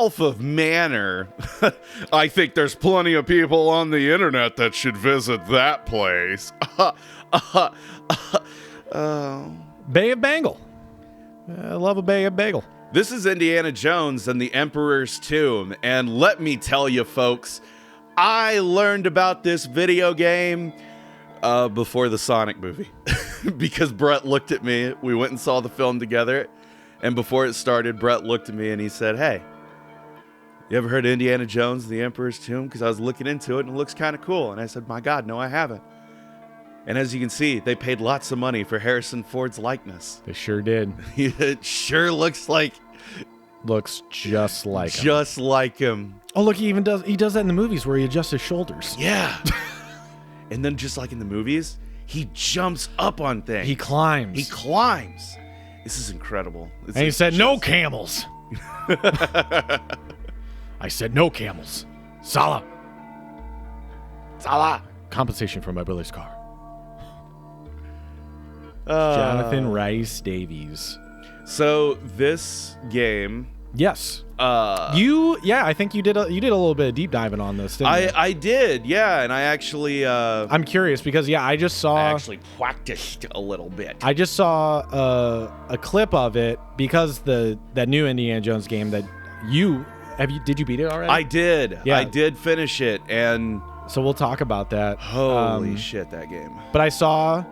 Gulf of Manor. I think there's plenty of people on the internet that should visit that place. Bay of Bengal. I love a Bay of Bagel. This is Indiana Jones and the Emperor's Tomb, and let me tell you, folks, I learned about this video game before the Sonic movie because Brett looked at me. We went and saw the film together, and before it started, Brett looked at me and he said, "Hey, you ever heard of Indiana Jones and the Emperor's Tomb?" Because I was looking into it and it looks kind of cool. And I said, "My God, no, I haven't." And as you can see, they paid lots of money for Harrison Ford's likeness. They sure did. It sure looks just like him. Just like him. Oh, look, he does that in the movies where he adjusts his shoulders. Yeah. And then just like in the movies, he jumps up on things. He climbs. This is incredible. And he said, "No camels." I said, "No camels. Salah. Compensation for my brother's car." Jonathan Rice Davies. So this game, yes. I think you did a little bit of deep diving on this, didn't you? I did, yeah, and I actually I'm curious because I actually practiced a little bit. I just saw a clip of it because that new Indiana Jones game that did you beat it already? I did. Yeah. I did finish it, and so we'll talk about that. Holy shit, that game. But I saw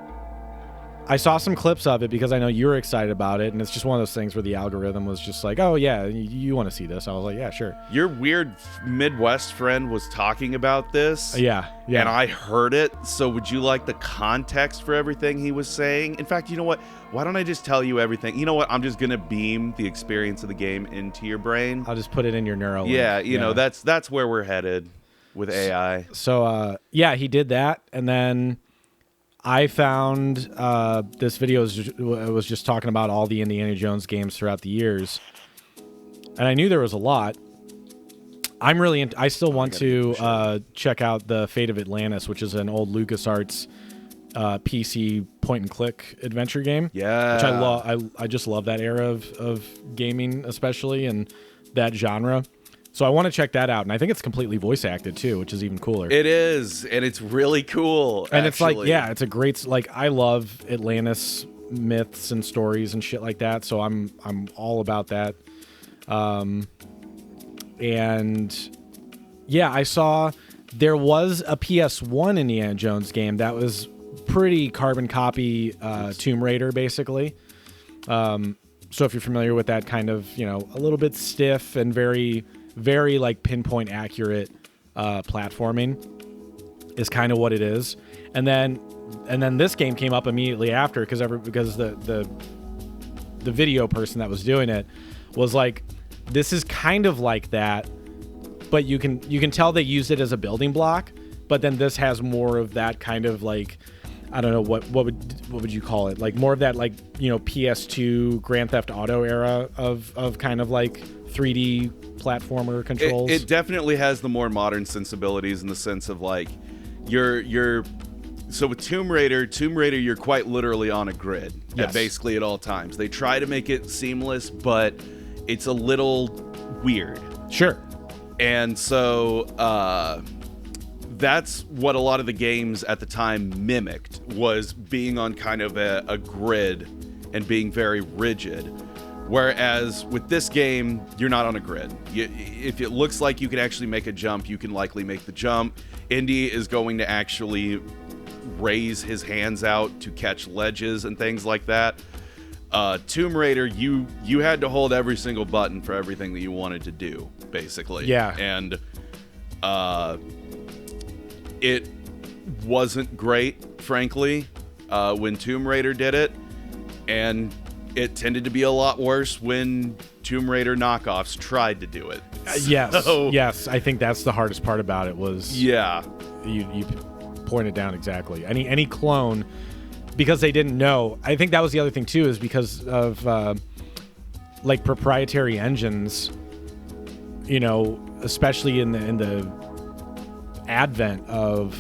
some clips of it because I know you were excited about it, and it's just one of those things where the algorithm was just like, "Oh yeah, you want to see this?" I was like, "Yeah, sure." Your weird Midwest friend was talking about this. Yeah. And I heard it. So would you like the context for everything he was saying? In fact, you know what? Why don't I just tell you everything? You know what? I'm just going to beam the experience of the game into your brain. I'll just put it in your neural link. Yeah, you know, that's where we're headed with AI. So, he did that, and then I found this video was just talking about all the Indiana Jones games throughout the years, and I knew there was a lot. I still want to check out the Fate of Atlantis, which is an old LucasArts PC point-and-click adventure game. Yeah, which I love. I just love that era of gaming, especially, and that genre. So I want to check that out, and I think it's completely voice acted too, which is even cooler. It is, and it's really cool. And it's like, it's a great, I love Atlantis myths and stories and shit like that. So I'm all about that. I saw there was a PS1 Indiana Jones game that was pretty carbon copy Tomb Raider, basically. So if you're familiar with that kind of, a little bit stiff and very, very pinpoint accurate platforming is kind of what it is. And then this game came up immediately after because the video person that was doing it was like, this is kind of like that, but you can tell they used it as a building block, but then this has more of that kind of I don't know what would you call it? More of that PS2 Grand Theft Auto era of kind of 3D platformer controls. It definitely has the more modern sensibilities in the sense of so with Tomb Raider, you're quite literally on a grid basically at all times. They try to make it seamless, but it's a little weird. Sure. And so that's what a lot of the games at the time mimicked, was being on kind of a grid and being very rigid. Whereas with this game, you're not on a grid. If it looks like you can actually make a jump, you can likely make the jump. Indy is going to actually raise his hands out to catch ledges and things like that. Tomb Raider, you had to hold every single button for everything that you wanted to do, basically. Yeah. And it wasn't great, frankly, when Tomb Raider did it. And it tended to be a lot worse when Tomb Raider knockoffs tried to do it. Yes, I think that's the hardest part about it was... Yeah. You pointed down exactly. Any clone, because they didn't know. I think that was the other thing, too, is because of, proprietary engines, especially in the advent of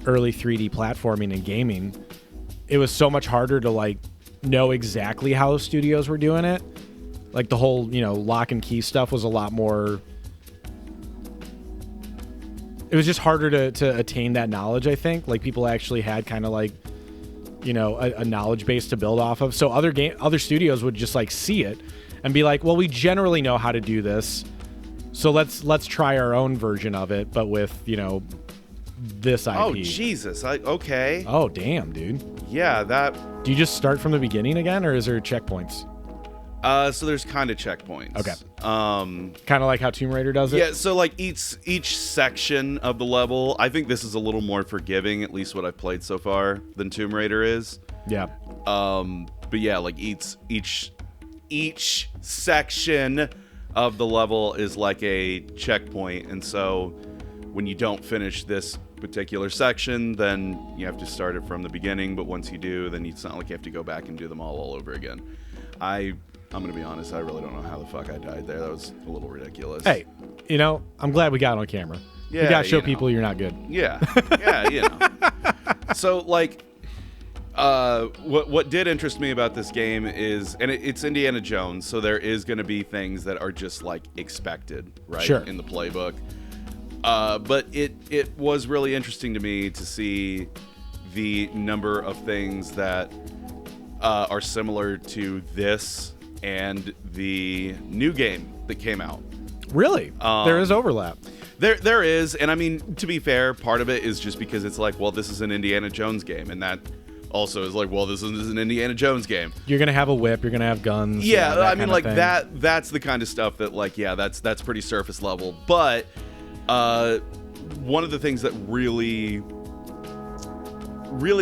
early 3D platforming and gaming, it was so much harder to, know exactly how studios were doing it. Like the whole, lock and key stuff was a lot more. It was just harder to attain that knowledge, I think. Like people actually had kind of like, a knowledge base to build off of. So other studios would just like see it and be like, well, we generally know how to do this. So let's try our own version of it, but with, this IP. Oh, Jesus. Okay. Oh, damn, dude. Yeah, that... Do you just start from the beginning again, or is there checkpoints? So there's kind of checkpoints. Okay. Kind of like how Tomb Raider does it? Yeah, so like each section of the level, I think this is a little more forgiving, at least what I've played so far, than Tomb Raider is. Yeah. But yeah, like each section of the level is like a checkpoint, and so when you don't finish this particular section, then you have to start it from the beginning, but once you do, then it's not like you have to go back and do them all over again. I'm gonna be honest, I really don't know how the fuck I died there. That was a little ridiculous. Hey, I'm glad we got it on camera. Yeah, you gotta show people you're not good. Yeah, yeah, So like, what did interest me about this game is, and it's Indiana Jones, so there is gonna be things that are just like expected, right? Sure. In the playbook. But it was really interesting to me to see the number of things that are similar to this and the new game that came out. Really? There is overlap. There is, and I mean, to be fair, part of it is just because it's like, well, this is an Indiana Jones game, and that also is like, well, this is an Indiana Jones game. You're gonna have a whip. You're gonna have guns. Yeah, I mean, like that. That's the kind of stuff that, like, yeah, that's pretty surface level. But one of the things that really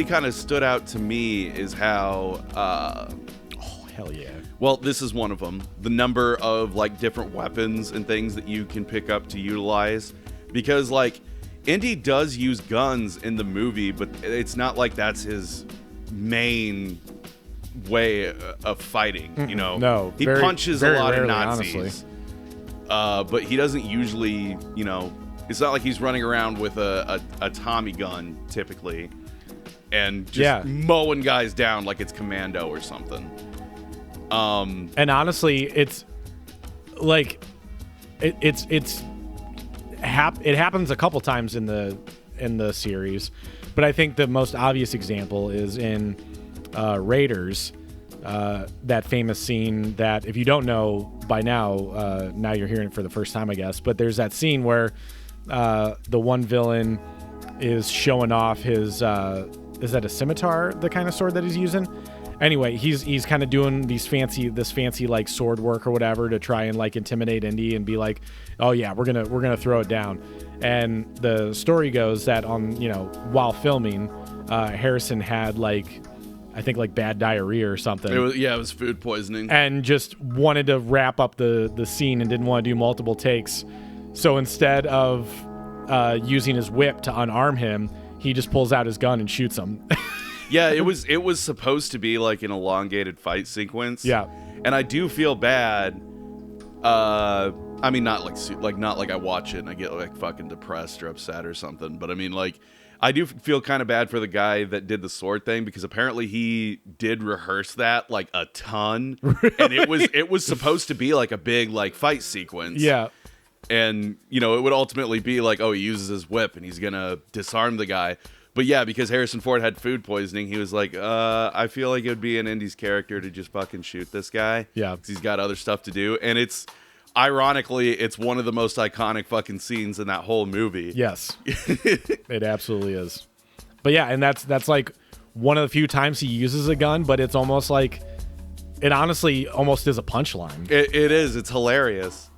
kind of stood out to me is how. Oh hell yeah. Well, this is one of them. The number of like different weapons and things that you can pick up to utilize, because like Indy does use guns in the movie, but it's not like that's his main way of fighting. No, he punches a lot of Nazis, honestly. But he doesn't usually. It's not like he's running around with a Tommy gun typically, and just mowing guys down like it's Commando or something. And honestly, it's like it happens a couple times in the series, but I think the most obvious example is in Raiders, that famous scene that if you don't know by now, now you're hearing it for the first time, I guess. But there's that scene where the one villain is showing off his is that a scimitar, the kind of sword that he's using? Anyway, he's kind of doing this fancy like sword work or whatever to try and like intimidate Indy and be like, oh yeah, we're gonna throw it down. And the story goes that on while filming, Harrison had like, I think like bad diarrhea or something. It was food poisoning, and just wanted to wrap up the scene and didn't want to do multiple takes. So instead of using his whip to unarm him, he just pulls out his gun and shoots him. Yeah, it was supposed to be like an elongated fight sequence. Yeah, and I do feel bad. I mean, not like I watch it and I get like fucking depressed or upset or something. But I mean, like, I do feel kind of bad for the guy that did the sword thing, because apparently he did rehearse that like a ton, really? And it was supposed to be like a big like fight sequence. Yeah. And it would ultimately be like, oh, he uses his whip and he's gonna disarm the guy. But yeah, because Harrison Ford had food poisoning, he was like, I feel like it would be an Indy's character to just fucking shoot this guy. Yeah. Because he's got other stuff to do. And ironically, it's one of the most iconic fucking scenes in that whole movie. Yes. It absolutely is. But yeah, and that's like one of the few times he uses a gun, but it's almost like, it honestly almost is a punchline. It is. It's hilarious.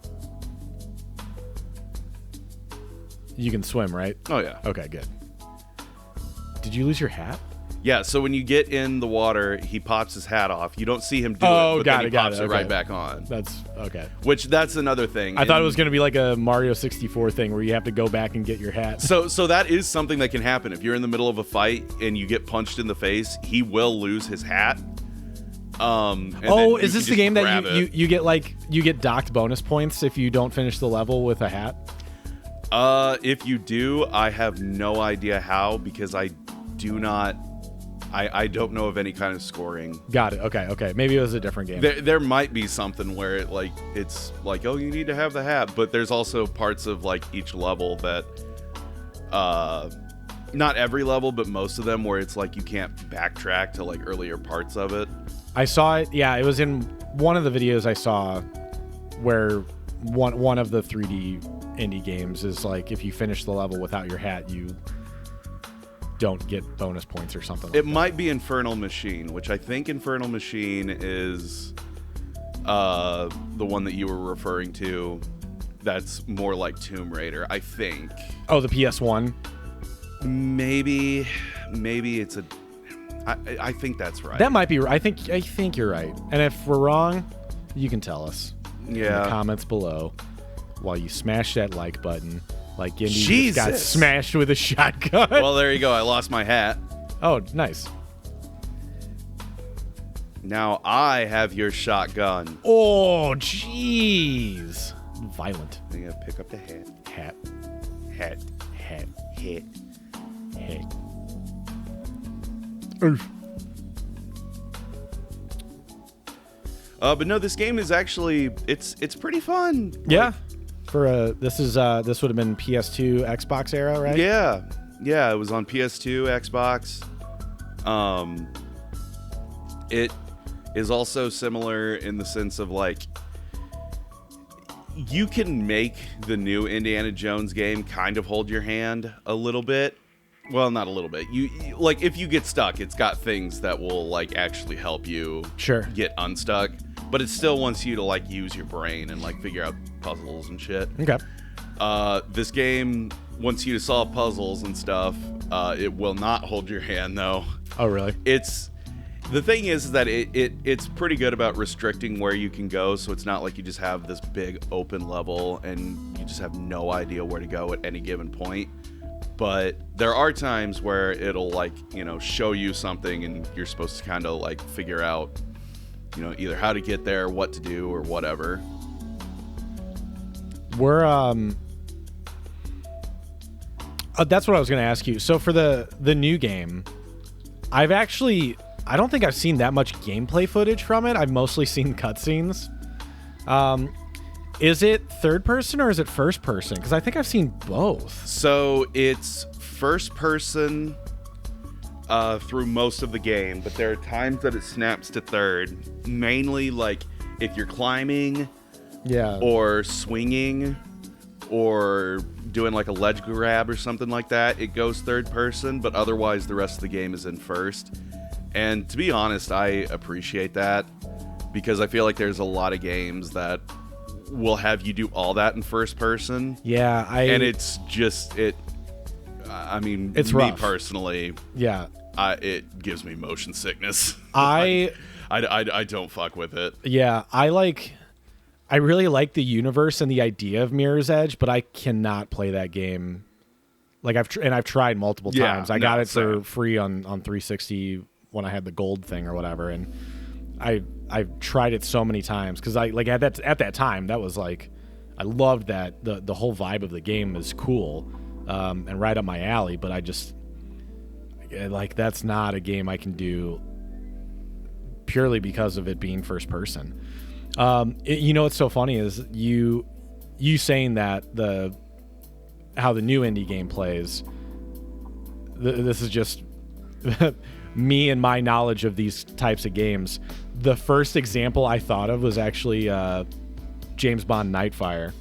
You can swim, right? Oh, yeah. Okay, good. Did you lose your hat? Yeah, so when you get in the water, he pops his hat off. You don't see him do it, but then he pops it right back on. That's okay. That's another thing. I thought it was going to be like a Mario 64 thing where you have to go back and get your hat. So that is something that can happen. If you're in the middle of a fight and you get punched in the face, he will lose his hat. Is this the game that you get docked bonus points if you don't finish the level with a hat? If you do, I have no idea how, because I do not I don't know of any kind of scoring. Got it. Okay. Maybe it was a different game. There might be something where it's like, oh, you need to have the hat, but there's also parts of like each level that, not every level, but most of them where it's like you can't backtrack to like earlier parts of it. I saw it. Yeah, it was in one of the videos I saw where one of the 3D indie games is like if you finish the level without your hat, you don't get bonus points or something. It might be Infernal Machine, which I think Infernal Machine is the one that you were referring to. That's more like Tomb Raider, I think. Oh, the PS1. Maybe it's a. I think that's right. That might be. I think you're right. And if we're wrong, you can tell us. Yeah. In the comments below, while you smash that like button, like Indy Jesus. just got smashed with a shotgun. Well, there you go. I lost my hat. Oh, nice. Now I have your shotgun. Oh, jeez. Violent. I gotta pick up the hat. Hat. Hat. Hat. Hat. Hat. Oof. But no, this game is actually it's pretty fun. Yeah. For this would have been PS2, Xbox era, right? Yeah, it was on PS2, Xbox. It is also similar in the sense of like you can make the new Indiana Jones game kind of hold your hand a little bit. Well, not a little bit. You like if you get stuck, it's got things that will like actually help you get unstuck. But it still wants you to like use your brain and like figure out puzzles and shit. Okay. This game wants you to solve puzzles and stuff. It will not hold your hand though. Oh, really? The thing is that it's pretty good about restricting where you can go, so it's not like you just have this big open level and you just have no idea where to go at any given point. But there are times where it'll like, show you something and you're supposed to kind of like figure out, either how to get there, what to do, or whatever. We're that's what I was going to ask you. So for the new game, I don't think I've seen that much gameplay footage from it. I've mostly seen cutscenes. Is it third person or is it first person? Because I think I've seen both. So it's first person through most of the game, but there are times that it snaps to third. Mainly like if you're climbing, or swinging, or doing like a ledge grab or something like that, it goes third person. But otherwise, the rest of the game is in first. And to be honest, I appreciate that because I feel like there's a lot of games that will have you do all that in first person. Yeah, and it's just I mean, it's me rough. Personally, yeah, it gives me motion sickness. I don't fuck with it. Yeah, I really like the universe and the idea of Mirror's Edge, but I cannot play that game. Like I've tried multiple times. I got it for free on 360 when I had the gold thing or whatever, and I've tried it so many times because I like at that time that was like I loved that the whole vibe of the game is cool and right up my alley, but I just like that's not a game I can do purely because of it being first person. What's so funny is you saying that how the new Indy game plays. This is just me and my knowledge of these types of games. The first example I thought of was actually James Bond Nightfire,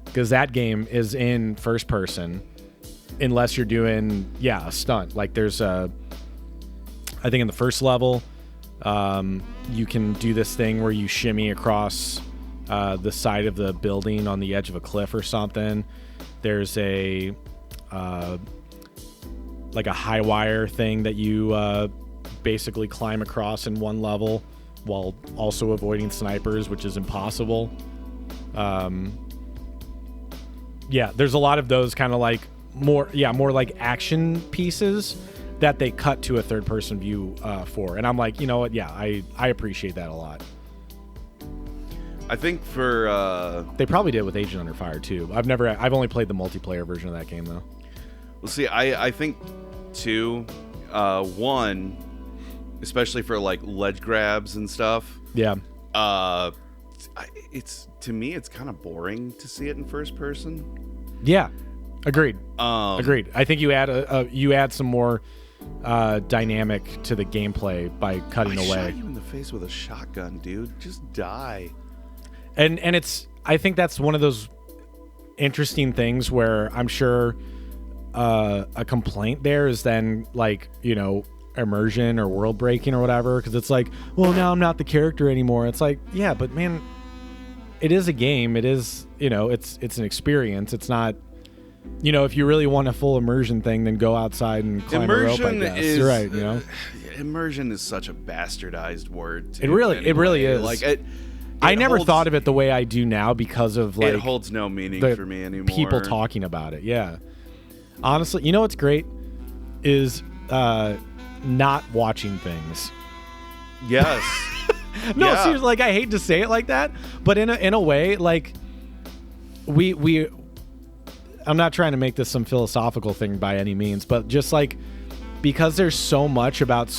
because that game is in first person unless you're doing a stunt. Like there's I think in the first level you can do this thing where you shimmy across the side of the building on the edge of a cliff or something. There's a like a high wire thing that you basically climb across in one level while also avoiding snipers, which is impossible. There's a lot of those kind of like more like action pieces that they cut to a third person view for. And I'm like, you know what? Yeah, I appreciate that a lot. I think for they probably did with Agent Under Fire too. I've only played the multiplayer version of that game though. Well, see, I think too, One, especially for like ledge grabs and stuff. Yeah. It's to me, it's kind of boring to see it in first person. Yeah. Agreed. Agreed. I think you add some more dynamic to the gameplay by cutting away. I shot you in the face with a shotgun, dude. Just die. And I think that's one of those interesting things where I'm sure a complaint there is then like, immersion or world breaking or whatever, because it's like, well, now I'm not the character anymore. It's like, yeah, but man, it is a game. It is, it's an experience. It's not, if you really want a full immersion thing, then go outside and climb a rope, I guess. You're right, Immersion is such a bastardized word, too. It really is. Like I never thought of it the way I do now because of like it holds no meaning for me anymore. People talking about it, yeah. Honestly, you know what's great is not watching things. Yes. No, yeah. seriously, like I hate to say it like that, but in a way, like we I'm not trying to make this some philosophical thing by any means, but just like because there's so much about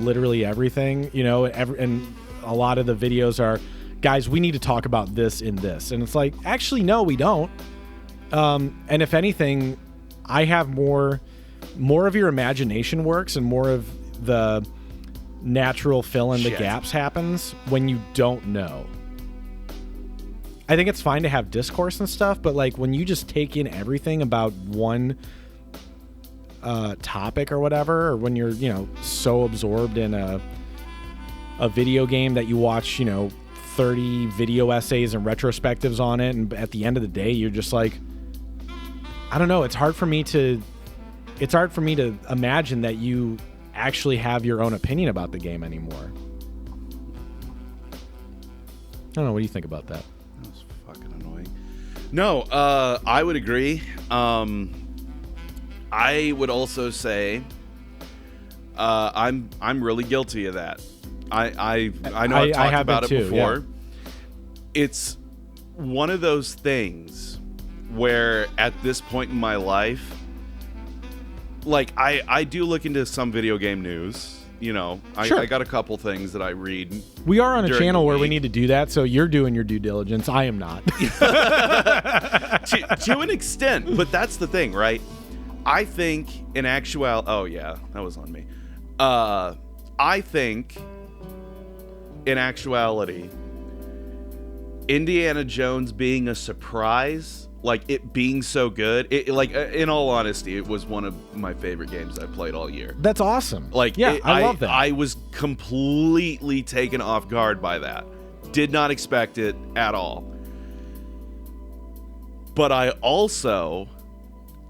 literally everything, and a lot of the videos are, guys, we need to talk about this in this, and it's like, actually, no, we don't. And if anything, I have more of your imagination works, and more of the natural fill in the gaps happens when you don't know. I think it's fine to have discourse and stuff, but like when you just take in everything about one topic or whatever, or when you're so absorbed in a video game that you watch 30 video essays and retrospectives on it, and at the end of the day you're just like, I don't know, it's hard for me to imagine that you actually have your own opinion about the game anymore. I don't know, what do you think about that? That was fucking annoying. No, I would agree. I would also say I'm really guilty of that. I know I've talked about it before. Yeah. It's one of those things where at this point in my life, like I do look into some video game news. Sure. I got a couple things that I read. We are on a channel where we need to do that, so you're doing your due diligence. I am not. to an extent, but that's the thing, right? I think in actuality... Oh, yeah, that was on me. I think in actuality, Indiana Jones being a surprise, like it being so good, in all honesty, it was one of my favorite games I've played all year. That's awesome. I love that. I was completely taken off guard by that. Did not expect it at all. But I also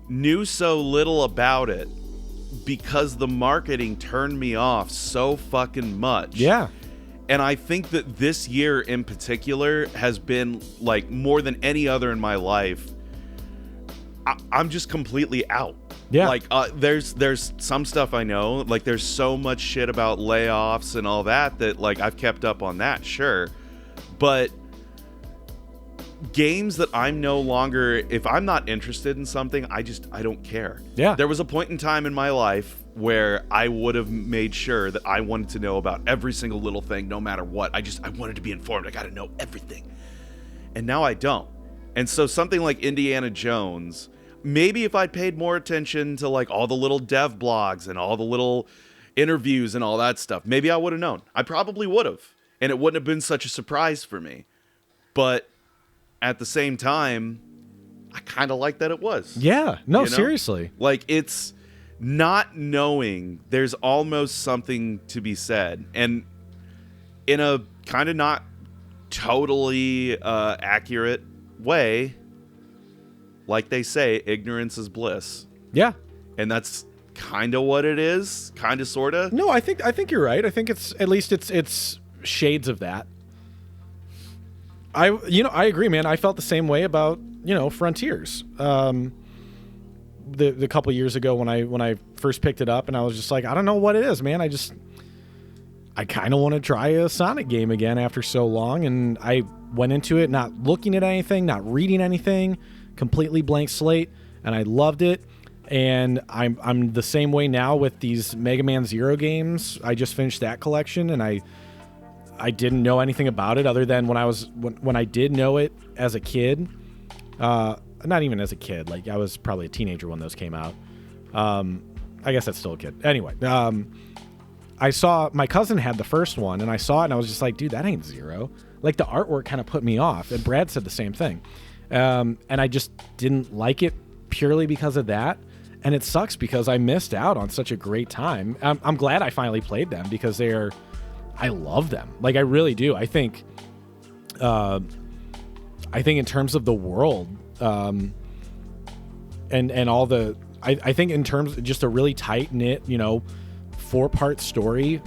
knew so little about it because the marketing turned me off so fucking much. Yeah. And I think that this year in particular has been like more than any other in my life. I'm just completely out. Yeah. Like there's some stuff I know, like there's so much shit about layoffs and all that like I've kept up on that, sure. But games that I'm no longer, if I'm not interested in something, I don't care. Yeah. There was a point in time in my life where I would have made sure that I wanted to know about every single little thing, no matter what. I wanted to be informed. I got to know everything. And now I don't. And so something like Indiana Jones, maybe if I'd paid more attention to like all the little dev blogs and all the little interviews and all that stuff, maybe I would have known. I probably would have. And it wouldn't have been such a surprise for me. But at the same time, I kind of like that it was. Yeah. No, seriously. Like, it's not knowing, there's almost something to be said. And in a kind of not totally accurate way, like they say, ignorance is bliss. Yeah. And that's kind of what it is, kind of, sort of. No, I think you're right. I think it's shades of that. I agree, man. I felt the same way about, Frontiers. The couple years ago when I first picked it up, and I was just like, I don't know what it is, man. I kind of want to try a Sonic game again after so long, and I went into it not looking at anything, not reading anything, completely blank slate, and I loved it. And I'm the same way now with these Mega Man Zero games. I just finished that collection, and I didn't know anything about it other than when I did know it as a kid. Not even as a kid. Like, I was probably a teenager when those came out. I guess that's still a kid. Anyway, I saw my cousin had the first one, and I saw it, and I was just like, dude, that ain't Zero. Like, the artwork kind of put me off, and Brad said the same thing. And I just didn't like it purely because of that. And it sucks because I missed out on such a great time. I'm glad I finally played them because I love them. Like, I really do. I think in terms of the world, and all the, I think in terms of just a really tight knit, 4-part story,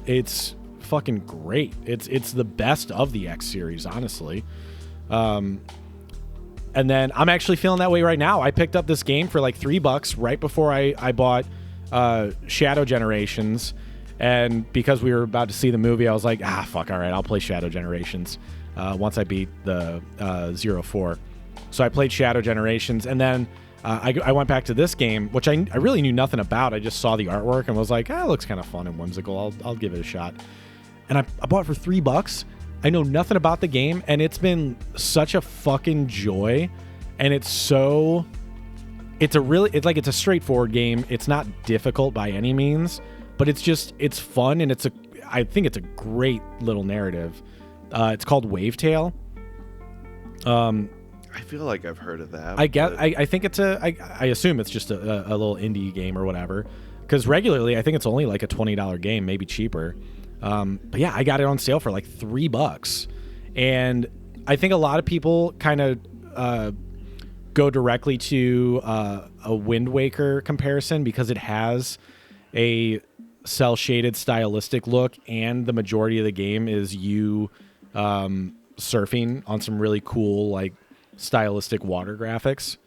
it's fucking great. It's the best of the X series, honestly. And then I'm actually feeling that way right now. I picked up this game for like $3 right before I bought Shadow Generations. And because we were about to see the movie, I was like, fuck, all right, I'll play Shadow Generations once I beat the 0-4. So I played Shadow Generations, and then I went back to this game, which I really knew nothing about. I just saw the artwork and was like, it looks kind of fun and whimsical. I'll give it a shot. And I bought it for $3. I know nothing about the game, and it's been such a fucking joy. And it's a straightforward game. It's not difficult by any means, but it's fun, and I think it's a great little narrative. It's called Wavetale. I feel like I've heard of that. I think I assume it's just a little indie game or whatever, because regularly I think it's only like a $20 game, maybe cheaper. But yeah, I got it on sale for like $3, and I think a lot of people kind of go directly to a Wind Waker comparison because it has a cell shaded stylistic look, and the majority of the game is you surfing on some really cool like stylistic water graphics.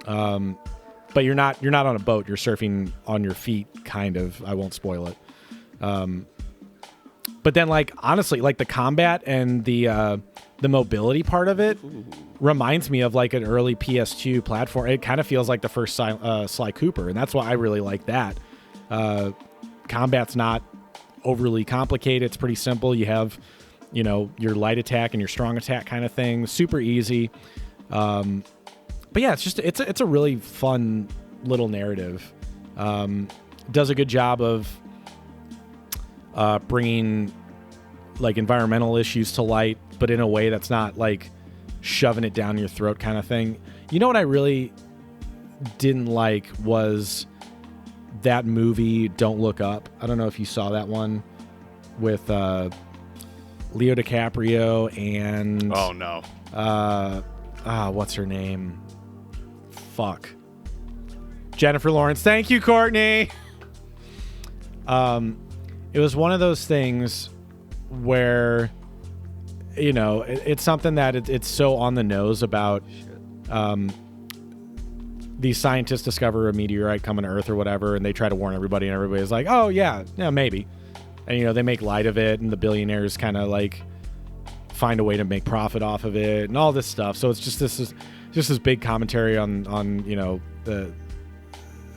But you're not on a boat, you're surfing on your feet, kind of. I won't spoil it. But then, like, honestly, like the combat and the mobility part of it reminds me of like an early PS2 platform. It kind of feels like the first Sly Cooper, and that's why I really like that. Combat's not overly complicated. It's pretty simple. You have, your light attack and your strong attack kind of thing. Super easy. But yeah, it's a really fun little narrative. Does a good job of bringing like environmental issues to light, but in a way that's not like shoving it down your throat kind of thing. You know what I really didn't like was that movie Don't Look Up. I don't know if you saw that one with Leo DiCaprio and oh no, what's her name? Fuck, Jennifer Lawrence. Thank you, Courtney. It was one of those things where, it's something that it's so on the nose about. These scientists discover a meteorite coming to Earth or whatever, and they try to warn everybody, and everybody's like, oh, yeah, maybe. And, they make light of it, and the billionaires kind of, like, find a way to make profit off of it, and all this stuff. So it's just this big commentary on the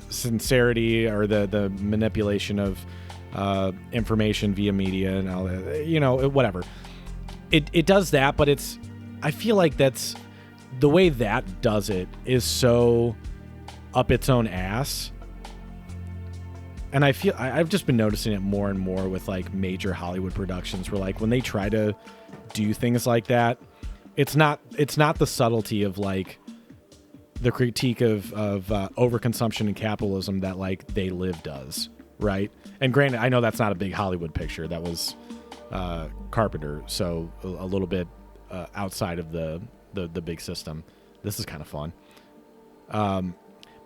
sincerity or the manipulation of information via media and all that, whatever. It does that, but I feel like that's the way that does it is so up its own ass. And I've just been noticing it more and more with like major Hollywood productions where like when they try to do things like that, it's not the subtlety of like the critique of overconsumption and capitalism that like They Live does, right? And granted, I know that's not a big Hollywood picture. That was Carpenter, so a little bit outside of the big system. This is kind of fun.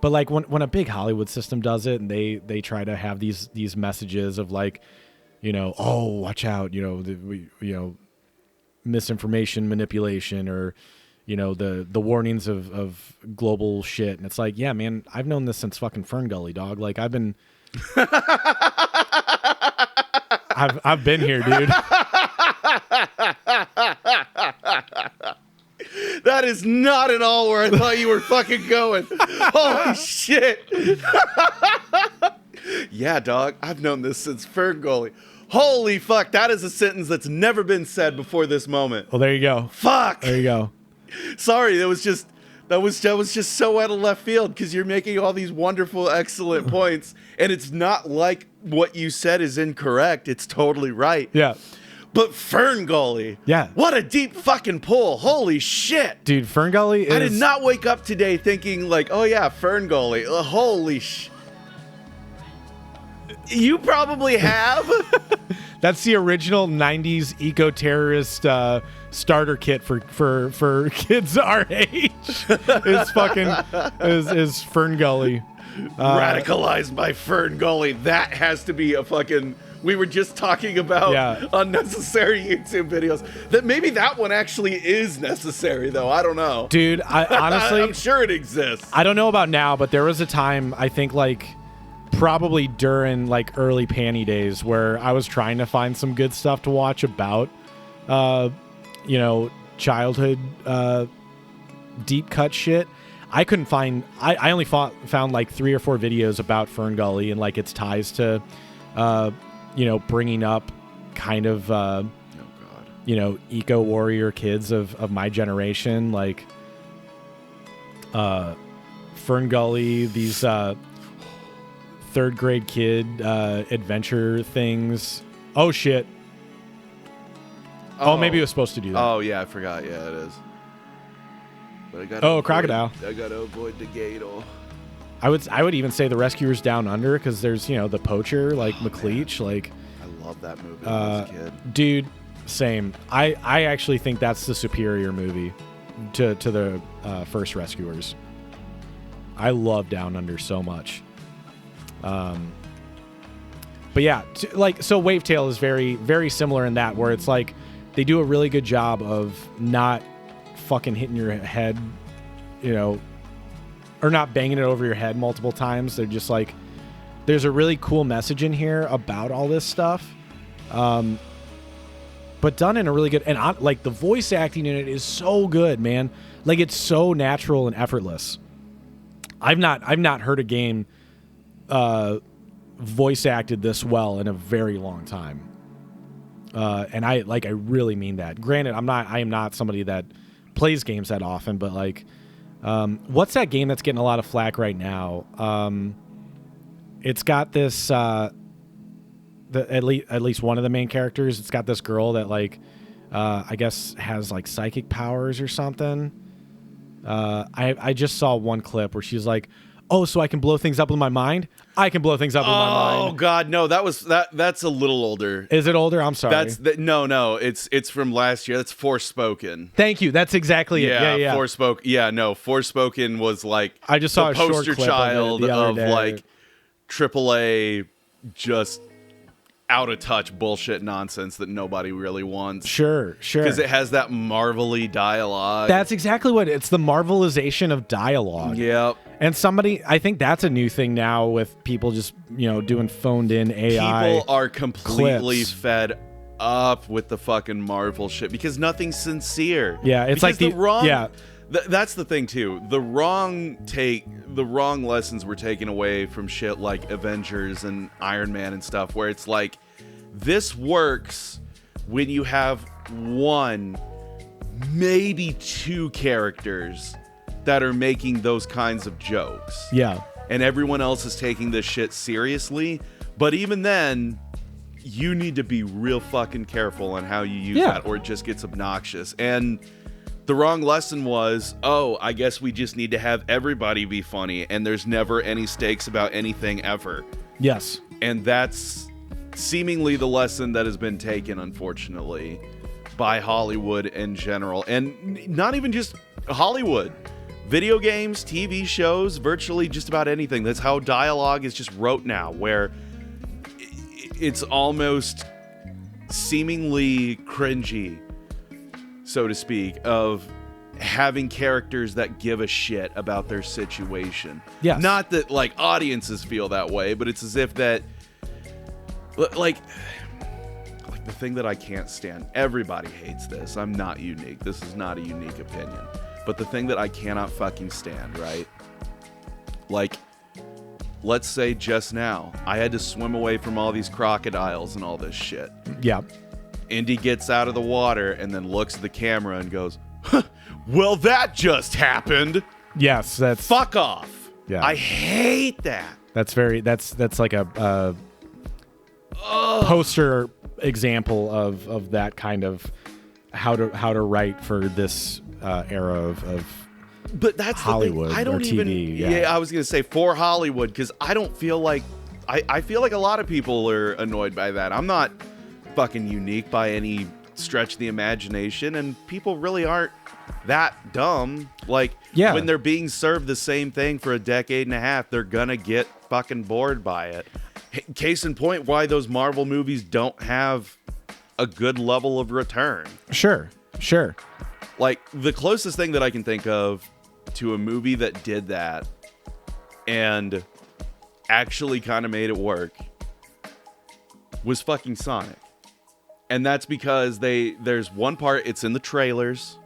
But like when a big Hollywood system does it, and they try to have these messages of like, oh, watch out, misinformation, manipulation, or the warnings of global shit, and it's like, yeah, man, I've known this since fucking Fern Gully, dog. Like I've been been here, dude. That is not at all where I thought you were fucking going. Holy shit. Yeah, dog. I've known this since Ferngully. Holy fuck. That is a sentence that's never been said before this moment. Well, there you go. Fuck. There you go. Sorry, that was just so out of left field because you're making all these wonderful, excellent points, and it's not like what you said is incorrect. It's totally right. Yeah. But Ferngully. Yeah. What a deep fucking pull. Holy shit. Dude, Ferngully is... I did not wake up today thinking like, oh yeah, Ferngully. Holy You probably have. That's the original 90s eco-terrorist starter kit for kids our age. Is Ferngully. Radicalized by Ferngully. That has to be a fucking... We were just talking about unnecessary YouTube videos. That maybe that one actually is necessary, though. I don't know. Dude, I honestly... I'm sure it exists. I don't know about now, but there was a time, I think, like, probably during, like, early Panty days where I was trying to find some good stuff to watch about, you know, childhood deep cut shit. I couldn't find... I only found, like, 3 or 4 videos about Ferngully and, like, its ties to... you know, bringing up kind of, you know, eco-warrior kids of my generation, like Ferngully, these third grade kid adventure things. Oh, shit. Oh, maybe it was supposed to do that. Oh, yeah, I forgot. Yeah, it is. But I gotta crocodile. I gotta avoid the gator. I would even say the Rescuers Down Under, because there's, you know, the poacher, like McLeach, like... I love that movie when I was a kid. Dude, same. I actually think that's the superior movie to the first Rescuers. I love Down Under so much. But yeah, so Wavetail is very, very similar in that, where it's like they do a really good job of not fucking hitting your head, you know, or not banging it over your head multiple times. They're just like, there's a really cool message in here about all this stuff, but done in a really good, and like the voice acting in it is so good, man. Like, it's so natural and effortless. I've not heard a game voice acted this well in a very long time, and I really mean that. Granted, I am not somebody that plays games that often, but like. What's that game that's getting a lot of flack right now? It's got this, at least one of the main characters, it's got this girl that, like, I guess has, like, psychic powers or something. I just saw one clip where she's like, oh, so I can blow things up with my mind? I can blow things up with my mind. Oh God, no, that's a little older. Is it older? I'm sorry. No, it's from last year. That's Forspoken. Thank you. That's exactly it. Yeah. Forspoken. Yeah, no, Forspoken was like I just saw the a short poster clip child of like AAA just out of touch bullshit nonsense that nobody really wants. Sure. Because it has that marvelly dialogue. That's exactly what it's the marvelization of dialogue. Yep. And I think that's a new thing now with people just, you know, doing phoned in AI. People are completely clips. fed up with the fucking Marvel shit because nothing's sincere. Yeah, it's because like the wrong. Yeah. That's the thing too. The wrong lessons were taken away from shit like Avengers and Iron Man and stuff, where it's like, this works when you have one, maybe 2 characters that are making those kinds of jokes. Yeah. And everyone else is taking this shit seriously. But even then, you need to be real fucking careful on how you use that, or it just gets obnoxious. And the wrong lesson was, oh, I guess we just need to have everybody be funny, and there's never any stakes about anything ever. Yes. And that's seemingly the lesson that has been taken, unfortunately, by Hollywood in general. And not even just Hollywood. Video games, TV shows, virtually just about anything. That's how dialogue is just wrote now, where it's almost seemingly cringy, so to speak, of having characters that give a shit about their situation. Yes. Not that, like, audiences feel that way, but it's as if that, like the thing that I can't stand, everybody hates this. I'm not unique. This is not a unique opinion. but the thing that I cannot fucking stand, right? Like, let's say just now, I had to swim away from all these crocodiles and all this shit. Yeah. Indy gets out of the water and then looks at the camera and goes, huh, well, that just happened. Yes, that's... Fuck off. Yeah. I hate that. That's like a poster example of that kind of how to write for this era of but that's Hollywood the thing. I don't or even TV, yeah, I was gonna say for Hollywood, because I don't feel like I feel like a lot of people are annoyed by that. I'm not fucking unique by any stretch of the imagination, and people really aren't that dumb. Like, when they're being served the same thing for a decade and a half, they're gonna get fucking bored by it. Case in point, why those Marvel movies don't have a good level of return. Sure. Like, the closest thing that I can think of to a movie that did that and actually kind of made it work was fucking Sonic. And that's because there's one part, it's in the trailers.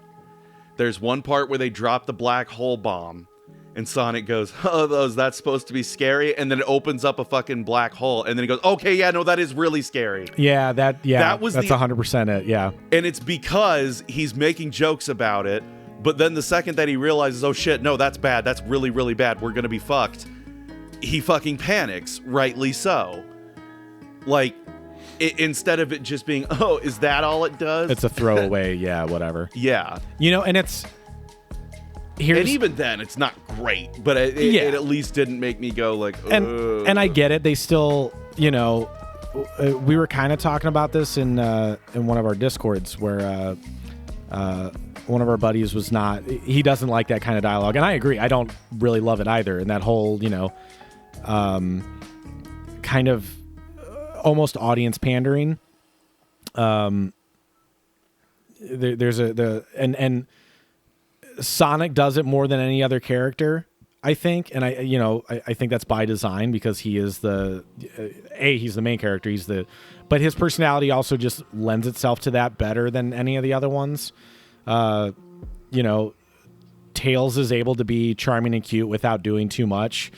There's one part where they drop the black hole bomb and Sonic goes, oh, that's supposed to be scary. And then it opens up a fucking black hole. And then he goes, okay, yeah, no, that is really scary. Yeah, that's 100% it. Yeah. And it's because he's making jokes about it. But then the second that he realizes, oh shit, no, that's bad. That's really, really bad. We're going to be fucked. He fucking panics, rightly so. Like, instead of it just being, oh, is that all it does? It's a throwaway, yeah, whatever. Yeah. You know, and it's... And even then, it's not great, but it at least didn't make me go like, ugh. And I get it. They still, you know, we were kind of talking about this in one of our Discords where one of our buddies was not, he doesn't like that kind of dialogue. And I agree. I don't really love it either. And that whole, you know, kind of almost audience pandering. There's and Sonic does it more than any other character, I think, and I think that's by design because he is he's the main character. But his personality also just lends itself to that better than any of the other ones. You know, Tails is able to be charming and cute without doing too much.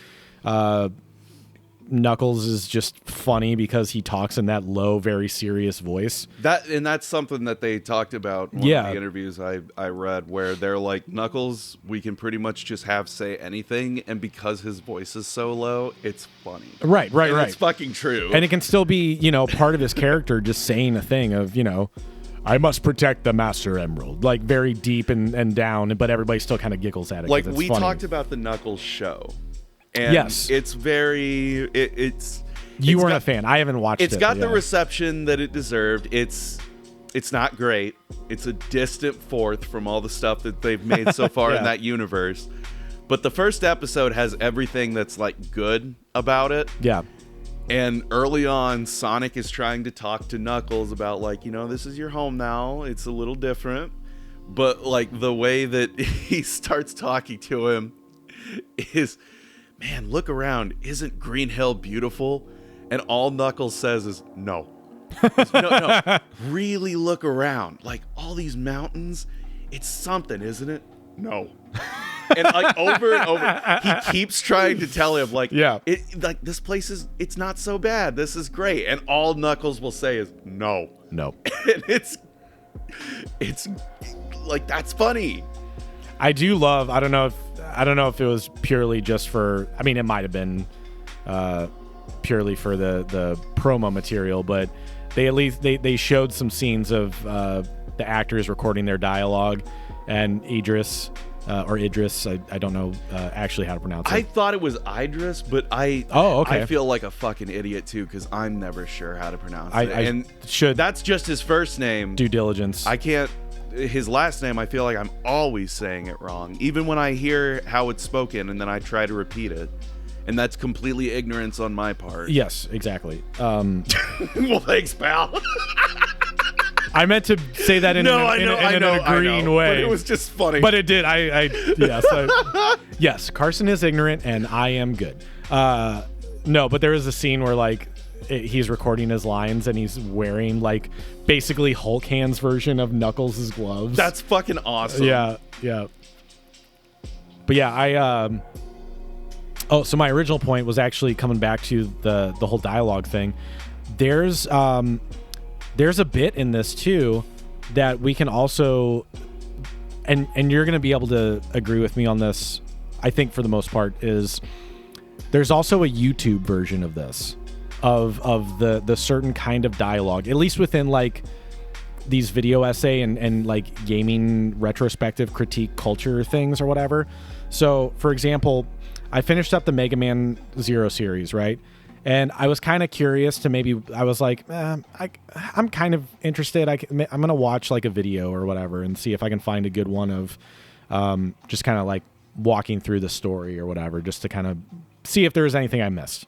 Knuckles is just funny because he talks in that low, very serious voice. That's something that they talked about in one of the interviews I read, where they're like, Knuckles, we can pretty much just have say anything, and because his voice is so low, it's funny. Right. It's fucking true. And it can still be, you know, part of his character just saying a thing of, you know, I must protect the Master Emerald, like very deep and down, but everybody still kind of giggles at it. Like, it's we funny. Talked about the Knuckles show. And yes, it's very. It's. You weren't a fan. I haven't watched it. It's got the reception that it deserved. It's not great. It's a distant fourth from all the stuff that they've made so far in that universe. But the first episode has everything that's like good about it. Yeah. And early on, Sonic is trying to talk to Knuckles about, like, you know, this is your home now. It's a little different. But like the way that he starts talking to him is, man, look around. Isn't Green Hill beautiful? And all Knuckles says is, no. No. Really look around. Like, all these mountains, it's something, isn't it? No. And like over and over, he keeps trying to tell him, like, like, this place it's not so bad. This is great. And all Knuckles will say is, no. And it's like, that's funny. I do love, I don't know if it was purely just for, I mean, it might have been purely for the promo material, but they at least they showed some scenes of the actors recording their dialogue, and Idris, I don't know actually how to pronounce it. I thought it was Idris, but I feel like a fucking idiot too, because I'm never sure how to pronounce it. That's just his first name. Due diligence. I can't. His last name, I feel like I'm always saying it wrong, even when I hear how it's spoken and then I try to repeat it, and that's completely ignorance on my part. Yes, exactly. Well, thanks, pal. I meant to say that in an agreeing way, but it was just funny. But it did. Yes, Carson is ignorant and I am good. No, but there is a scene where like he's recording his lines and he's wearing like basically Hulk hands version of Knuckles' gloves. That's fucking awesome. Yeah. But yeah, so my original point was actually coming back to the whole dialogue thing. There's a bit in this too that we can also, and you're going to be able to agree with me on this, I think for the most part, is there's also a YouTube version of this, of the certain kind of dialogue, at least within like these video essay and like gaming retrospective critique culture things or whatever. So for example, I finished up the Mega Man Zero series, right? And I was kind of curious to I was like, I'm kind of interested. I'm going to watch like a video or whatever and see if I can find a good one of just kind of like walking through the story or whatever, just to kind of see if there was anything I missed.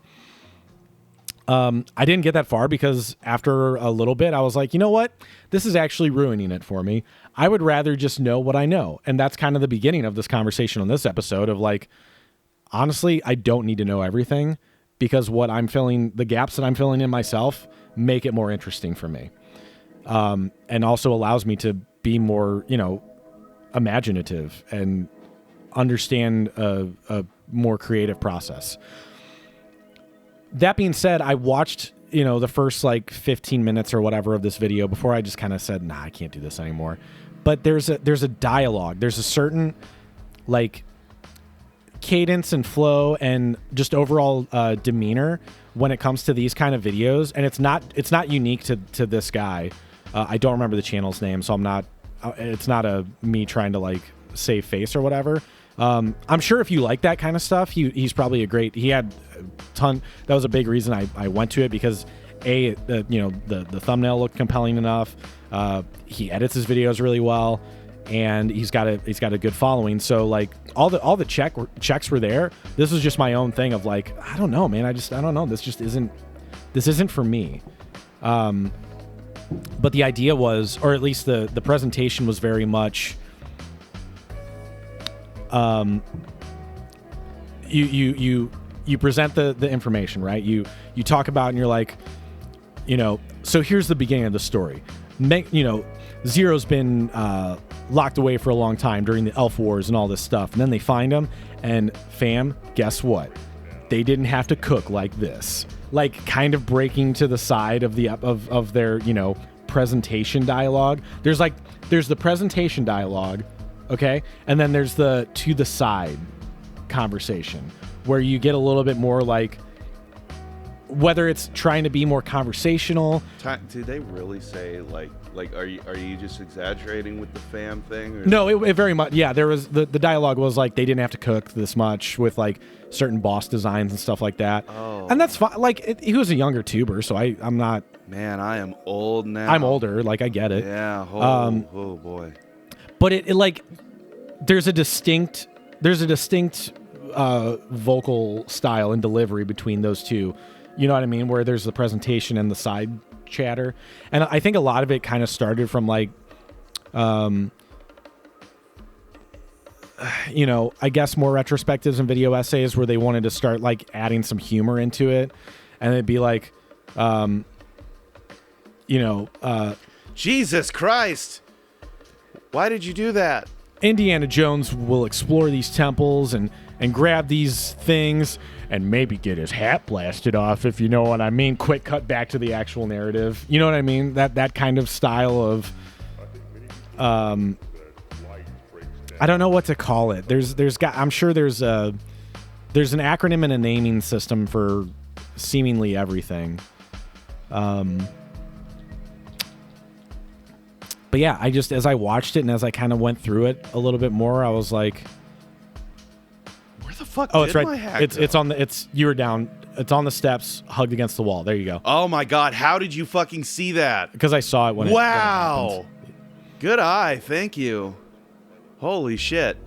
I didn't get that far because after a little bit, I was like, you know what? This is actually ruining it for me. I would rather just know what I know. And that's kind of the beginning of this conversation on this episode of like, honestly, I don't need to know everything, because what I'm filling, the gaps that I'm filling in myself, make it more interesting for me. And also allows me to be more, imaginative and understand a more creative process. That being said, I watched, the first like 15 minutes or whatever of this video before I just kind of said, nah, I can't do this anymore. But there's a dialogue. There's a certain like cadence and flow and just overall demeanor when it comes to these kind of videos, and it's not unique to this guy. I don't remember the channel's name, so it's not me trying to like save face or whatever. I'm sure if you like that kind of stuff, he's probably he had a ton. That was a big reason I went to it, because the thumbnail looked compelling enough. He edits his videos really well, and he's got a good following. So like all the checks were there. This was just my own thing of like, I don't know, man. I don't know. This isn't for me. But the idea was, or at least the presentation was very much, you present the information, right? You talk about, and you're like, so here's the beginning of the story. Zero's been locked away for a long time during the Elf Wars and all this stuff, and then they find him, and fam, guess what? They didn't have to cook like this. Like, kind of breaking to the side of their presentation dialogue. There's the presentation dialogue, okay, and then there's the to the side conversation where you get a little bit more like, whether it's trying to be more conversational. Did they really say like are you just exaggerating with the fam thing? Or? No, it very much. Yeah, there was the dialogue was like they didn't have to cook this much with like certain boss designs and stuff like that. Oh, and that's fine. Like he was a younger tuber, so I'm not. Man, I am old now. I'm older. Like I get it. Yeah. Oh boy. But it like there's a distinct vocal style and delivery between those two. You know what I mean? Where there's the presentation and the side chatter. And I think a lot of it kind of started from like, I guess more retrospectives and video essays where they wanted to start like adding some humor into it. And it'd be like, Jesus Christ. Why did you do that? Indiana Jones will explore these temples and grab these things and maybe get his hat blasted off, if you know what I mean. Quick cut back to the actual narrative. You know what I mean? That kind of style of, I don't know what to call it. I'm sure there's an acronym and a naming system for seemingly everything. But yeah, as I watched it and as I kind of went through it a little bit more, I was like, where the fuck oh, did it's right. my hat go? You were down. It's on the steps, hugged against the wall. There you go. Oh my God. How did you fucking see that? Because I saw it when wow. it happened. Good eye. Thank you. Holy shit.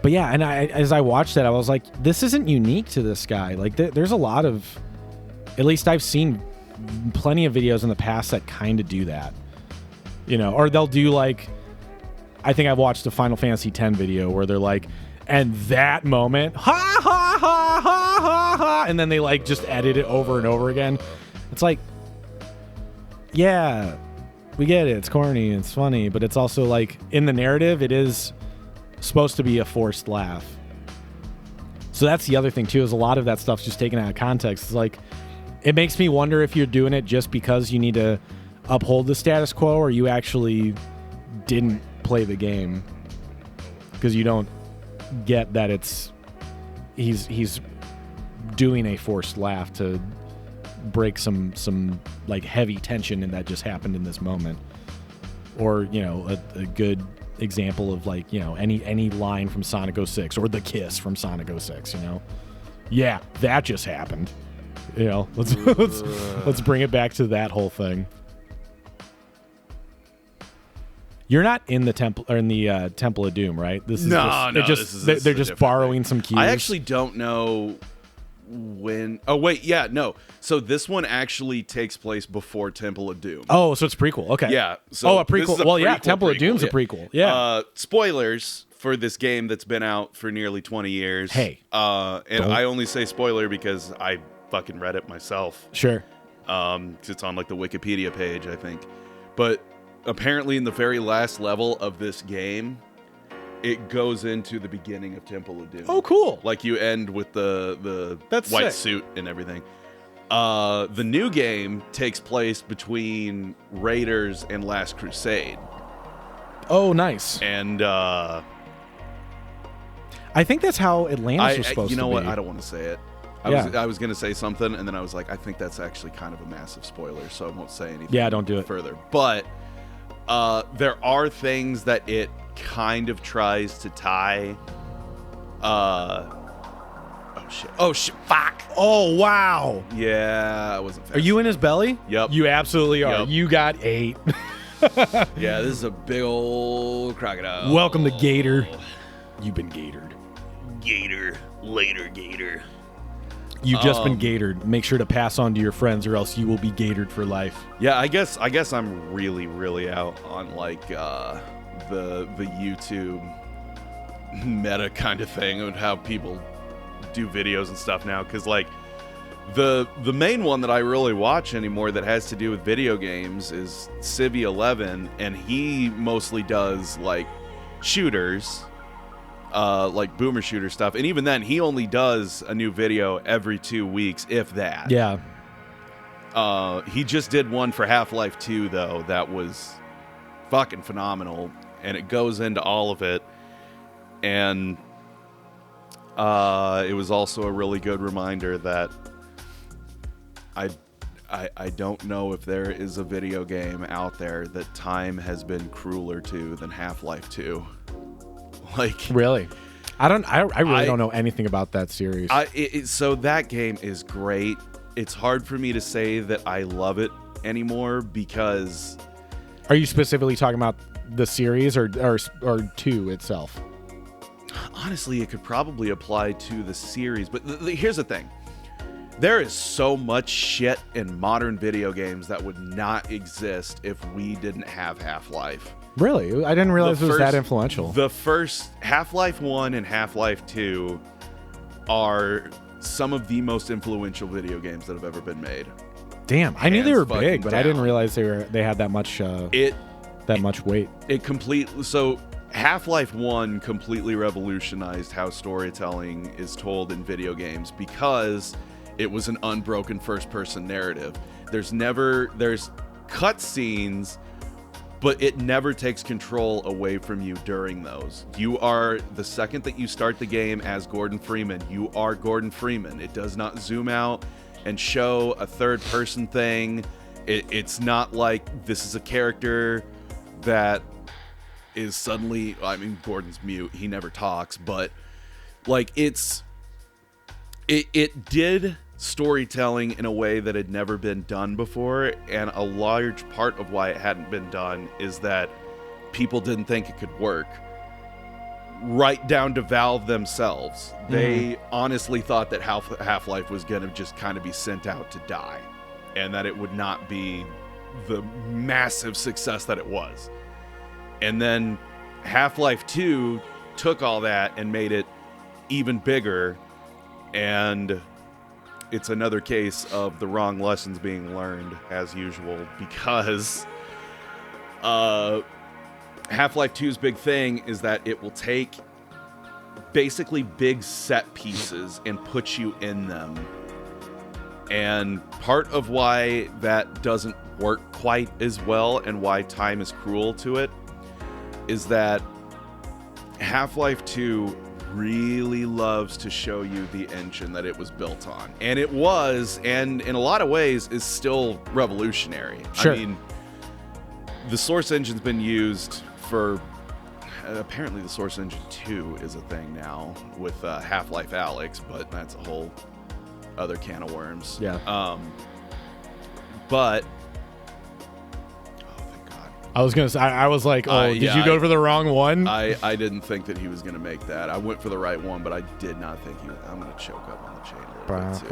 But yeah, and as I watched it, I was like, this isn't unique to this guy. Like there's a lot of, at least I've seen plenty of videos in the past that kind of do that. Or they'll do like, I think I've watched a Final Fantasy X video where they're like, and that moment, ha ha ha ha ha ha, and then they like just edit it over and over again. It's like, yeah, we get it. It's corny, it's funny, but it's also like in the narrative, it is supposed to be a forced laugh. So that's the other thing too, is a lot of that stuff's just taken out of context. It's like, it makes me wonder if you're doing it just because you need to uphold the status quo, or you actually didn't play the game because you don't get that he's doing a forced laugh to break some like heavy tension, and that just happened in this moment. Or, you know, a good example of, like, you know, any line from Sonic 06 or the kiss from Sonic 06, you know. Yeah, that just happened. You know, let's bring it back to that whole thing. You're not in the temple, or in the Temple of Doom, right? This is they're just borrowing some keys. I actually don't know when. Oh wait, yeah, no. So this one actually takes place before Temple of Doom. Oh, so it's prequel. Okay. Yeah. So a prequel. Well, yeah, Temple of Doom's a prequel. Yeah. Spoilers for this game that's been out for nearly 20 years. Hey. And I only say spoiler because I fucking read it myself. Sure. 'Cause it's on like the Wikipedia page, I think. But apparently in the very last level of this game, it goes into the beginning of Temple of Doom. Oh, cool. Like you end with the That's white sick. suit and everything. The new game takes place between Raiders and Last Crusade. Oh, nice. And I think that's how Atlantis was supposed to be. you know what? I don't want to say it. Yeah. I was going to say something, and then I was like, I think that's actually kind of a massive spoiler, so I won't say anything. Yeah, don't do it further. But there are things that it kind of tries to tie. Oh shit! Fuck! Oh, wow. Yeah, I wasn't fast. Are you in his belly? Yep. You absolutely are. Yep. You got 8. Yeah, this is a big old crocodile. Welcome to Gator. You've been gatored. Gator. Later, Gator. You've just been gatored. Make sure to pass on to your friends, or else you will be gatored for life. Yeah, I guess I'm really out on like the YouTube meta kind of thing and how people do videos and stuff now, because like the main one that I really watch anymore that has to do with video games is Civvy11, and he mostly does like shooters, like boomer shooter stuff, and even then he only does a new video every 2 weeks, if that. Yeah. He just did one for Half-Life 2 though that was fucking phenomenal, and it goes into all of it, and it was also a really good reminder that I don't know if there is a video game out there that time has been crueler to than Half-Life 2. Like, Really? I really don't know anything about that series. So that game is great. It's hard for me to say that I love it anymore because... Are you specifically talking about the series or 2 itself? Honestly, it could probably apply to the series, but here's the thing. There is so much shit in modern video games that would not exist if we didn't have Half-Life. Really? I didn't realize it was that influential. The first Half-Life 1 and Half-Life 2 are some of the most influential video games that have ever been made. Damn, I knew they were big, but down. I didn't realize they had that much much weight. So Half-Life 1 completely revolutionized how storytelling is told in video games because it was an unbroken first-person narrative. There's cutscenes, but it never takes control away from you during those. You are, the second that you start the game as Gordon Freeman, you are Gordon Freeman. It does not zoom out and show a third-person thing. It's not like this is a character that is suddenly, I mean, Gordon's mute, he never talks, but like it did storytelling in a way that had never been done before, and a large part of why it hadn't been done is that people didn't think it could work. Right down to Valve themselves. They honestly thought that Half-Life was going to just kind of be sent out to die, and that it would not be the massive success that it was. And then Half-Life 2 took all that and made it even bigger, and it's another case of the wrong lessons being learned, as usual, because Half-Life 2's big thing is that it will take basically big set pieces and put you in them. And part of why that doesn't work quite as well and why time is cruel to it is that Half-Life 2 really loves to show you the engine that it was built on. And it was, and in a lot of ways is still revolutionary. Sure. I mean, the Source engine's been used for, apparently the Source Engine 2 is a thing now with Half-Life Alyx, but that's a whole other can of worms. Yeah. But oh, thank God. I was gonna say, I was like, oh, did you go for the wrong one? I didn't think that he was gonna make that. I went for the right one, but I did not think he was. I'm gonna choke up on the chain a little bit too.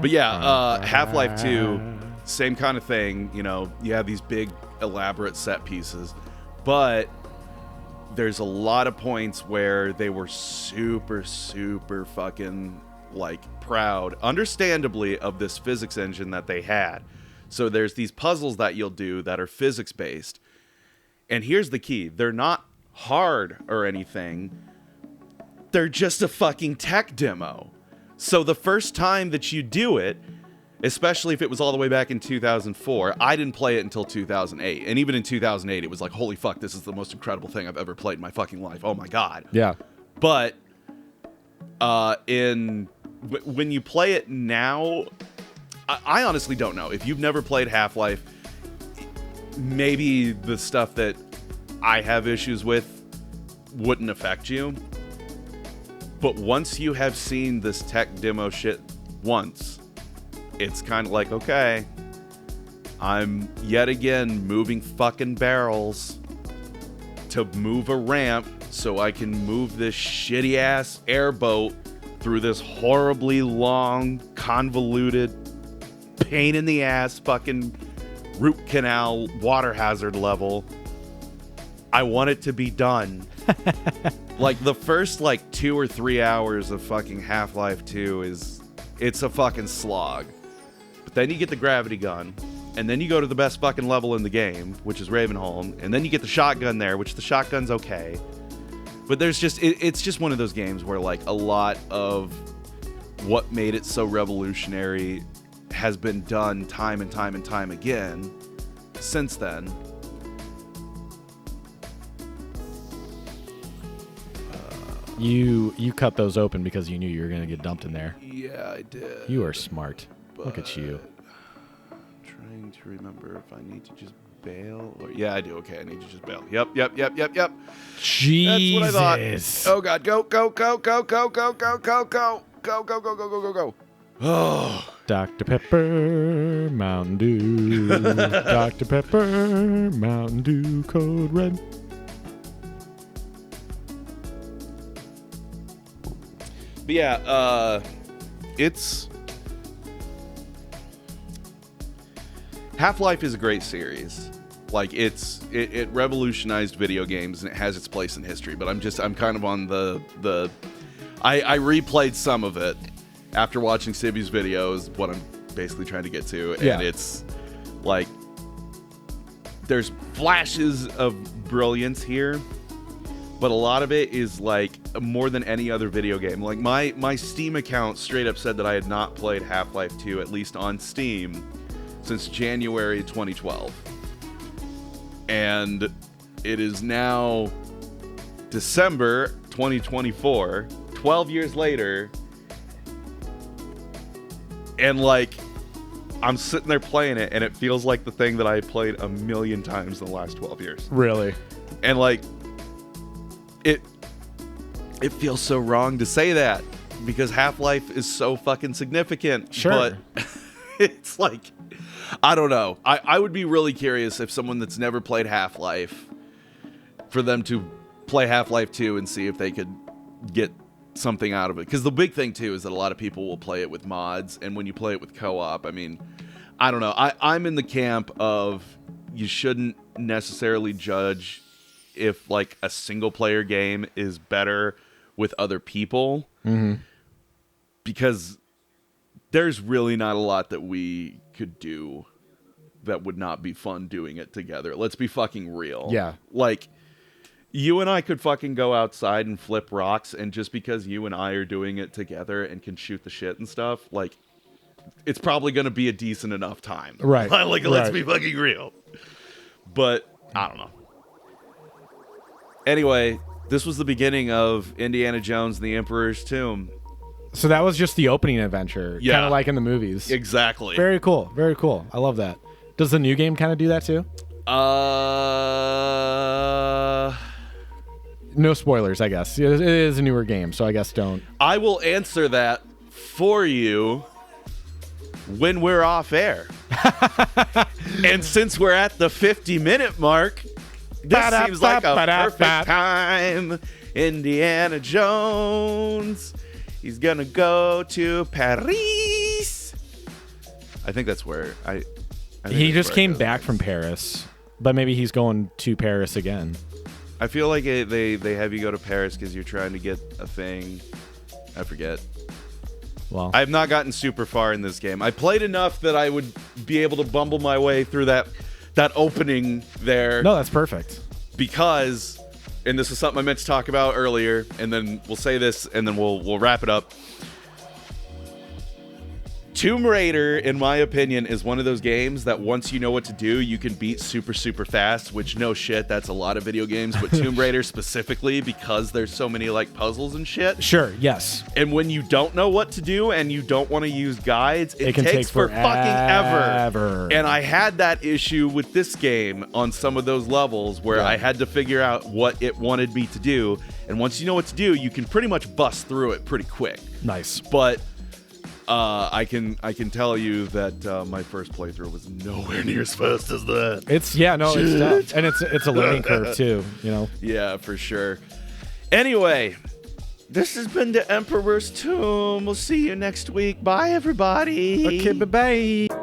But yeah, Half-Life 2, same kind of thing. You know, you have these big elaborate set pieces, but there's a lot of points where they were super fucking like proud, understandably, of this physics engine that they had. So there's these puzzles that you'll do that are physics based, and here's the key: they're not hard or anything, they're just a fucking tech demo. So the first time that you do it, especially if it was all the way back in 2004, I didn't play it until 2008, and even in 2008 it was like, holy fuck, this is the most incredible thing I've ever played in my fucking life, oh my god. Yeah. But when you play it now, I honestly don't know. If you've never played Half-Life, maybe the stuff that I have issues with wouldn't affect you. But once you have seen this tech demo shit once, it's kind of like, okay, I'm yet again moving fucking barrels to move a ramp so I can move this shitty ass airboat through this horribly long, convoluted, pain in the ass fucking root canal water hazard level. I want it to be done. Like the first like 2 or 3 hours of fucking Half-Life 2 it's a fucking slog. But then you get the gravity gun, and then you go to the best fucking level in the game, which is Ravenholm, and then you get the shotgun there, which the shotgun's okay. But there's just, it's just one of those games where like a lot of what made it so revolutionary has been done time and time and time again since then. You cut those open because you knew you were going to get dumped in there. Yeah, I did. You are smart. Look at you. I'm trying to remember if I need to just bail or yeah, I do. Okay, I need to just bail. Yep. Jesus. That's what I thought. Oh god, go. Oh. Dr. Pepper, Mountain Dew. Dr. Pepper, Mountain Dew, Code Red. But yeah, it's Half-Life is a great series. Like it revolutionized video games and it has its place in history. But I'm kind of on the I replayed some of it after watching Sibby's video is what I'm basically trying to get to, and it's like there's flashes of brilliance here, but a lot of it is like more than any other video game. Like my Steam account straight up said that I had not played Half-Life 2, at least on Steam, since January 2012. And it is now December 2024, 12 years later, and like I'm sitting there playing it and it feels like the thing that I played a million times in the last 12 years. Really? And like it feels so wrong to say that because Half-Life is so fucking significant. Sure. But it's like, I don't know. I would be really curious if someone that's never played Half-Life, for them to play Half-Life 2 and see if they could get something out of it. Because the big thing too is that a lot of people will play it with mods, and when you play it with co-op, I mean, I don't know. I'm in the camp of you shouldn't necessarily judge if like a single player game is better with other people, because there's really not a lot that we could do that would not be fun doing it together. Let's be fucking real. Yeah. Like You and I could fucking go outside and flip rocks, and just because you and I are doing it together and can shoot the shit and stuff, like, it's probably going to be a decent enough time. Right. Like, let's be fucking real. But, I don't know. Anyway, this was the beginning of Indiana Jones and the Emperor's Tomb. So that was just the opening adventure. Yeah. Kind of like in the movies. Exactly. Very cool. Very cool. I love that. Does the new game kind of do that too? No spoilers, I guess. It is a newer game, so I guess don't. I will answer that for you when we're off air. And since we're at the 50-minute mark, this seems like a perfect time. Indiana Jones, he's gonna go to Paris. I think that's where I think He that's just where came it goes back next. from Paris, but maybe he's going to Paris again. I feel like they have you go to Paris because you're trying to get a thing. I forget. Well, I've not gotten super far in this game. I played enough that I would be able to bumble my way through that opening there. no, that's perfect. Because, and this is something I meant to talk about earlier, and then we'll say this, and then we'll wrap it up. Tomb Raider, in my opinion, is one of those games that once you know what to do, you can beat super, super fast, which no shit, that's a lot of video games, but Tomb Raider specifically because there's so many like puzzles and shit. Sure, yes. And when you don't know what to do and you don't want to use guides, it can takes take for fucking ever. forever. And I had that issue with this game on some of those levels where I had to figure out what it wanted me to do. And once you know what to do, you can pretty much bust through it pretty quick. Nice. But I can tell you that my first playthrough was nowhere near as fast as that. It's tough, and it's a learning curve too. You know. Yeah, for sure. Anyway, this has been the Emperor's Tomb. We'll see you next week. Bye, everybody. Okay, bye bye.